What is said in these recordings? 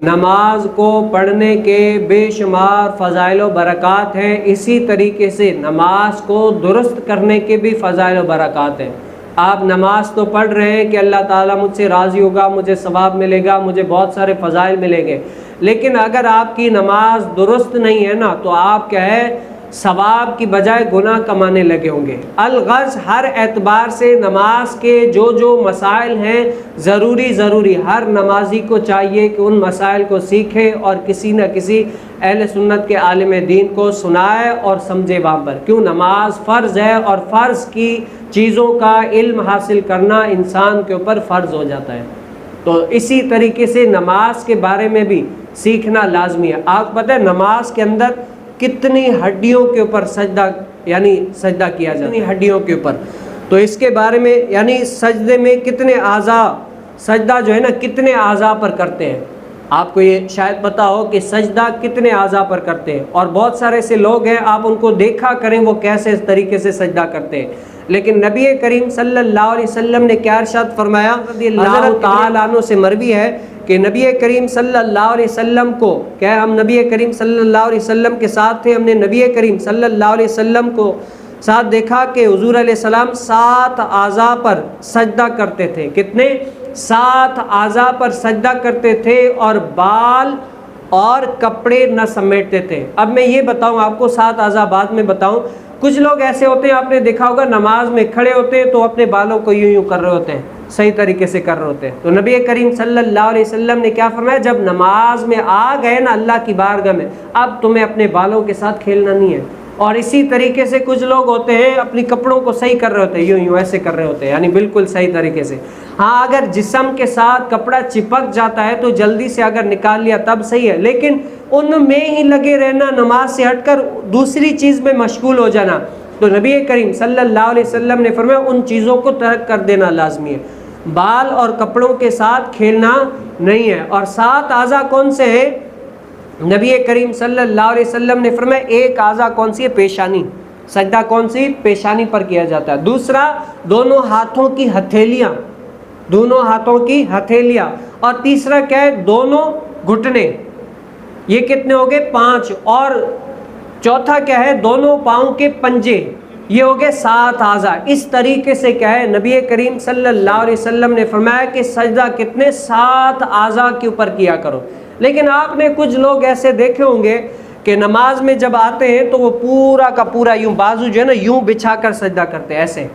نماز کو پڑھنے کے بے شمار فضائل و برکات ہیں، اسی طریقے سے نماز کو درست کرنے کے بھی فضائل و برکات ہیں۔ آپ نماز تو پڑھ رہے ہیں کہ اللہ تعالیٰ مجھ سے راضی ہوگا، مجھے ثواب ملے گا، مجھے بہت سارے فضائل ملیں گے، لیکن اگر آپ کی نماز درست نہیں ہے نا، تو آپ کیا ہے، ثواب کی بجائے گناہ کمانے لگے ہوں گے۔ الغرض ہر اعتبار سے نماز کے جو مسائل ہیں، ضروری ہر نمازی کو چاہیے کہ ان مسائل کو سیکھے اور کسی نہ کسی اہل سنت کے عالم دین کو سنائے اور سمجھے وہاں پر، کیوں نماز فرض ہے، اور فرض کی چیزوں کا علم حاصل کرنا انسان کے اوپر فرض ہو جاتا ہے۔ تو اسی طریقے سے نماز کے بارے میں بھی سیکھنا لازمی ہے۔ آپ پتہ ہے نماز کے اندر کتنی ہڈیوں کے اوپر سجدہ کیا جاتا ہے، ہڈیوں کے اوپر، تو اس کے بارے میں یعنی سجدے میں کتنے اعضاء، سجدہ جو ہے نا کتنے اعضاء پر کرتے ہیں، آپ کو یہ شاید پتہ ہو کہ سجدہ کتنے اعضاء پر کرتے ہیں، اور بہت سارے ایسے لوگ ہیں آپ ان کو دیکھا کریں وہ کیسے طریقے سے سجدہ کرتے ہیں، لیکن نبی کریم صلی اللہ علیہ وسلم نے کیا ارشاد فرمایا، رضی اللہ تعالیٰ عنہ سے مروی ہے کہ نبی کریم صلی اللہ علیہ وسلم کو، کیا ہم نبی کریم صلی اللہ علیہ وسلم کے ساتھ تھے، ہم نے نبی کریم صلی اللہ علیہ وسلم کو ساتھ دیکھا کہ حضور علیہ السلام 7 اعضاء پر سجدہ کرتے تھے، کتنے؟ 7 اعضاء پر سجدہ کرتے تھے، اور بال اور کپڑے نہ سمیٹتے تھے۔ اب میں یہ بتاؤں آپ کو، 7 اعضاء بعد میں بتاؤں، کچھ لوگ ایسے ہوتے ہیں، آپ نے دیکھا ہوگا نماز میں کھڑے ہوتے ہیں تو اپنے بالوں کو یوں کر رہے ہوتے ہیں، صحیح طریقے سے کر رہے ہوتے ہیں، تو نبی کریم صلی اللہ علیہ وسلم نے کیا فرمایا، جب نماز میں آ گئے نا اللہ کی بارگاہ میں، اب تمہیں اپنے بالوں کے ساتھ کھیلنا نہیں ہے۔ اور اسی طریقے سے کچھ لوگ ہوتے ہیں اپنی کپڑوں کو صحیح کر رہے ہوتے ہیں، یوں ایسے کر رہے ہوتے ہیں، یعنی بالکل صحیح طریقے سے۔ ہاں اگر جسم کے ساتھ کپڑا چپک جاتا ہے تو جلدی سے اگر نکال لیا تب صحیح ہے، لیکن ان میں ہی لگے رہنا، نماز سے ہٹ کر دوسری چیز میں مشغول ہو جانا، تو نبی کریم صلی اللہ علیہ وسلم نے فرمایا ان چیزوں کو ترک کر دینا لازمی ہے، بال اور کپڑوں کے ساتھ کھیلنا نہیں ہے۔ اور 7 اعضاء کون سے ہیں؟ نبی کریم صلی اللہ علیہ وسلم نے فرمایا ایک اعضاء کون سی ہے؟ پیشانی، سجدہ کون سی؟ پیشانی پر کیا جاتا ہے۔ دوسرا دونوں ہاتھوں کی ہتھیلیاں، دونوں ہاتھوں کی ہتھیلیاں، اور تیسرا کیا ہے؟ دونوں گھٹنے، یہ کتنے ہو گئے؟ 5، اور چوتھا کیا ہے؟ دونوں پاؤں کے پنجے، یہ ہو گئے 7 اعضاء۔ اس طریقے سے کیا ہے، نبی کریم صلی اللہ علیہ وسلم نے فرمایا کہ سجدہ کتنے؟ 7 اعضاء کے اوپر کیا کرو۔ لیکن آپ نے کچھ لوگ ایسے دیکھے ہوں گے کہ نماز میں جب آتے ہیں تو وہ پورا کا پورا یوں بازو جو ہے نا یوں بچھا کر سجدہ کرتے ہیں ایسے،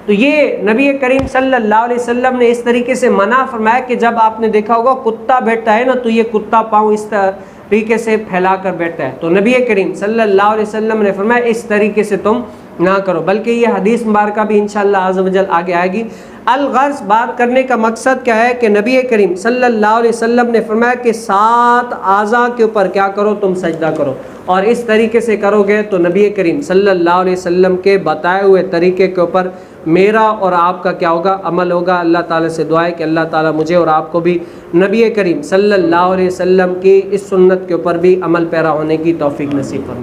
تو یہ نبی کریم صلی اللہ علیہ وسلم نے اس طریقے سے منع فرمایا کہ جب آپ نے دیکھا ہوگا کتا بیٹھتا ہے نا تو یہ کتا پاؤں اس طریقے سے پھیلا کر بیٹھتا ہے، تو نبی کریم صلی اللہ علیہ وسلم نے فرمایا اس طریقے سے تم نہ کرو، بلکہ یہ حدیث مبارکہ بھی انشاءاللہ عز و جل آگے آئے گی۔ الغرض بات کرنے کا مقصد کیا ہے کہ نبی کریم صلی اللہ علیہ وسلم نے فرمایا کہ 7 اعضاء کے اوپر کیا کرو؟ تم سجدہ کرو، اور اس طریقے سے کرو گے تو نبی کریم صلی اللہ علیہ وسلم کے بتائے ہوئے طریقے کے اوپر میرا اور آپ کا کیا ہوگا؟ عمل ہوگا۔ اللہ تعالیٰ سے دعا ہے کہ اللہ تعالیٰ مجھے اور آپ کو بھی نبی کریم صلی اللہ علیہ وسلم کی اس سنت کے اوپر بھی عمل پیرا ہونے کی توفیق نصیب فرمائے۔